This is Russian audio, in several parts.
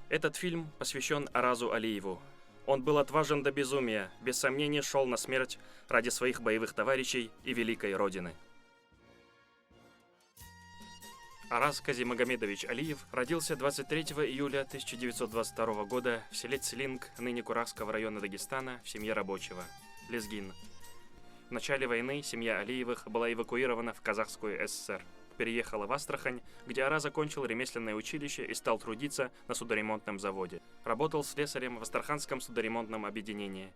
Этот фильм посвящен Аразу Алиеву. Он был отважен до безумия, без сомнения шел на смерть ради своих боевых товарищей и великой Родины. Араз Казимагомедович Алиев родился 23 июля 1922 года в селе Цилинг, ныне Курахского района Дагестана, в семье рабочего. Лезгин. В начале войны семья Алиевых была эвакуирована в Казахскую ССР. Переехала в Астрахань, где Араз закончил ремесленное училище и стал трудиться на судоремонтном заводе. Работал слесарем в Астраханском судоремонтном объединении.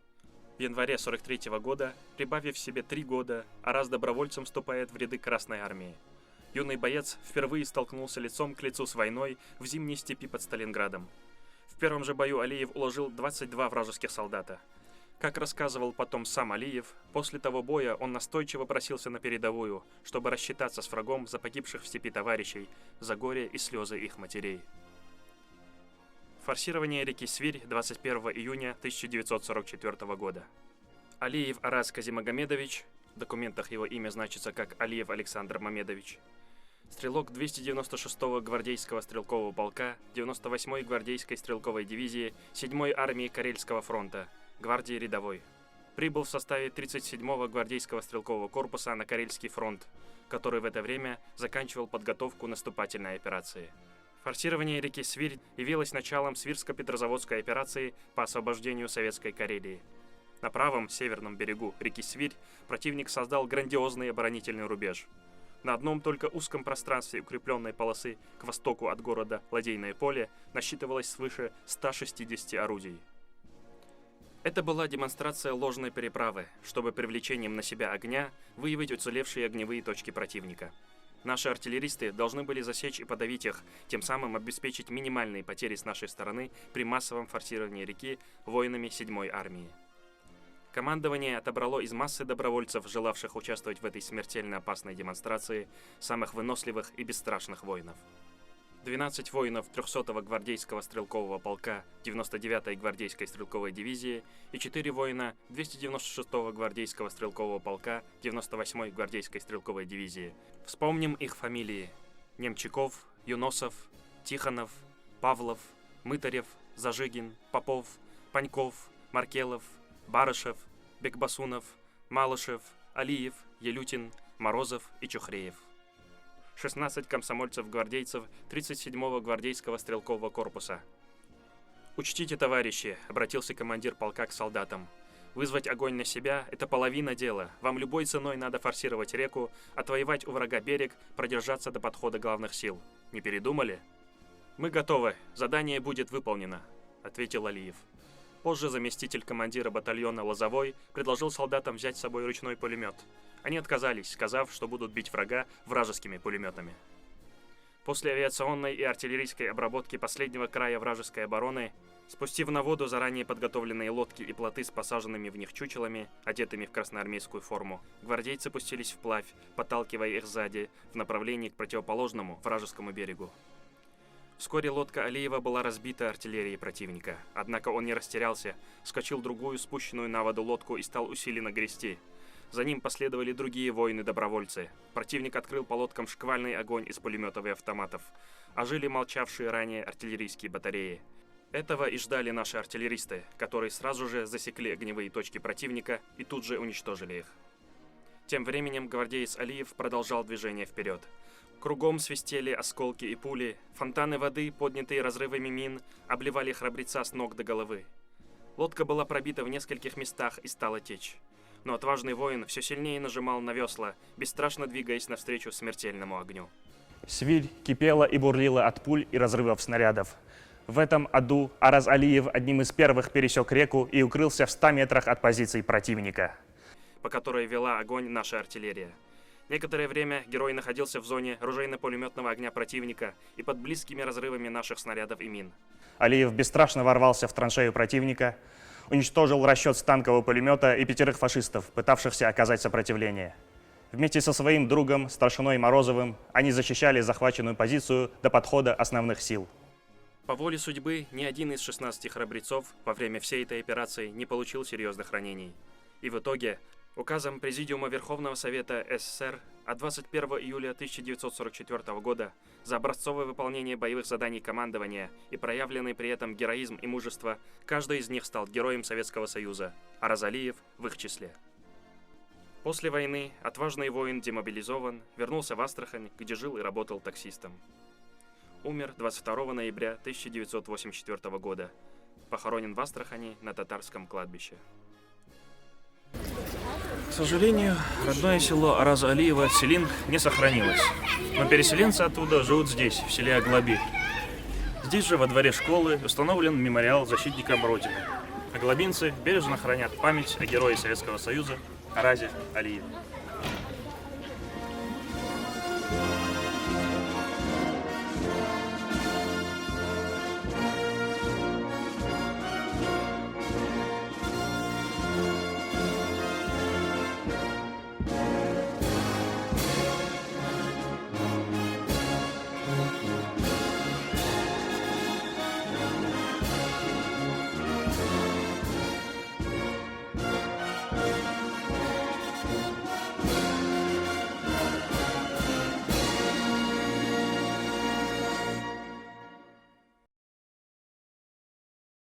В январе 1943 года, прибавив себе 3 года, Араз добровольцем вступает в ряды Красной армии. Юный боец впервые столкнулся лицом к лицу с войной в зимней степи под Сталинградом. В первом же бою Алиев уложил 22 вражеских солдата. Как рассказывал потом сам Алиев, после того боя он настойчиво просился на передовую, чтобы рассчитаться с врагом за погибших в степи товарищей, за горе и слезы их матерей. Форсирование реки Свирь 21 июня 1944 года. Алиев Араз Казимагомедович, в документах его имя значится как Алиев Александр Мамедович, стрелок 296-го гвардейского стрелкового полка 98-й гвардейской стрелковой дивизии 7-й армии Карельского фронта, гвардии рядовой. Прибыл в составе 37-го гвардейского стрелкового корпуса на Карельский фронт, который в это время заканчивал подготовку наступательной операции. Форсирование реки Свирь явилось началом Свирско-Петрозаводской операции по освобождению Советской Карелии. На правом северном берегу реки Свирь противник создал грандиозный оборонительный рубеж. На одном только узком пространстве укрепленной полосы к востоку от города Ладейное поле насчитывалось свыше 160 орудий. Это была демонстрация ложной переправы, чтобы привлечением на себя огня выявить уцелевшие огневые точки противника. Наши артиллеристы должны были засечь и подавить их, тем самым обеспечить минимальные потери с нашей стороны при массовом форсировании реки воинами 7-й армии. Командование отобрало из массы добровольцев, желавших участвовать в этой смертельно опасной демонстрации, самых выносливых и бесстрашных воинов. 12 воинов 300-го гвардейского стрелкового полка 99-й гвардейской стрелковой дивизии и 4 воина 296-го гвардейского стрелкового полка 98-й гвардейской стрелковой дивизии. Вспомним их фамилии: Немчаков, Юносов, Тихонов, Павлов, Мытарев, Зажигин, Попов, Паньков, Маркелов, Барышев, Бекбасунов, Малышев, Алиев, Елютин, Морозов и Чухреев. 16 комсомольцев-гвардейцев 37-го гвардейского стрелкового корпуса. «Учтите, товарищи», — обратился командир полка к солдатам. «Вызвать огонь на себя — это половина дела. Вам любой ценой надо форсировать реку, отвоевать у врага берег, продержаться до подхода главных сил. Не передумали?» «Мы готовы. Задание будет выполнено», — ответил Алиев. Позже заместитель командира батальона Лозовой предложил солдатам взять с собой ручной пулемет. Они отказались, сказав, что будут бить врага вражескими пулеметами. После авиационной и артиллерийской обработки последнего края вражеской обороны, спустив на воду заранее подготовленные лодки и плоты с посаженными в них чучелами, одетыми в красноармейскую форму, гвардейцы пустились вплавь, подталкивая их сзади в направлении к противоположному вражескому берегу. Вскоре лодка Алиева была разбита артиллерией противника, однако он не растерялся, вскочил в другую спущенную на воду лодку и стал усиленно грести. За ним последовали другие воины-добровольцы. Противник открыл по лодкам шквальный огонь из пулеметов и автоматов. Ожили молчавшие ранее артиллерийские батареи. Этого и ждали наши артиллеристы, которые сразу же засекли огневые точки противника и тут же уничтожили их. Тем временем гвардеец Алиев продолжал движение вперед. Кругом свистели осколки и пули, фонтаны воды, поднятые разрывами мин, обливали храбреца с ног до головы. Лодка была пробита в нескольких местах и стала течь. Но отважный воин все сильнее нажимал на весла, бесстрашно двигаясь навстречу смертельному огню. Свирь кипела и бурлила от пуль и разрывов снарядов. В этом аду Араз Алиев одним из первых пересек реку и укрылся в 100 метрах от позиций противника, по которой вела огонь наша артиллерия. Некоторое время герой находился в зоне ружейно-пулеметного огня противника и под близкими разрывами наших снарядов и мин. Алиев бесстрашно ворвался в траншею противника, уничтожил расчет с танкового пулемета и 5 фашистов, пытавшихся оказать сопротивление. Вместе со своим другом, старшиной Морозовым, они защищали захваченную позицию до подхода основных сил. По воле судьбы, ни один из 16 храбрецов во время всей этой операции не получил серьезных ранений. И в итоге Указом Президиума Верховного Совета СССР от 21 июля 1944 года за образцовое выполнение боевых заданий командования и проявленный при этом героизм и мужество, каждый из них стал героем Советского Союза, а Розалиев в их числе. После войны отважный воин демобилизован, вернулся в Астрахань, где жил и работал таксистом. Умер 22 ноября 1984 года. Похоронен в Астрахани на татарском кладбище. К сожалению, родное село Араза Алиева, Селинг, не сохранилось. Но переселенцы оттуда живут здесь, в селе Аглаби. Здесь же, во дворе школы, установлен мемориал защитникам Родины. Аглабинцы бережно хранят память о герое Советского Союза Аразе Алиеве.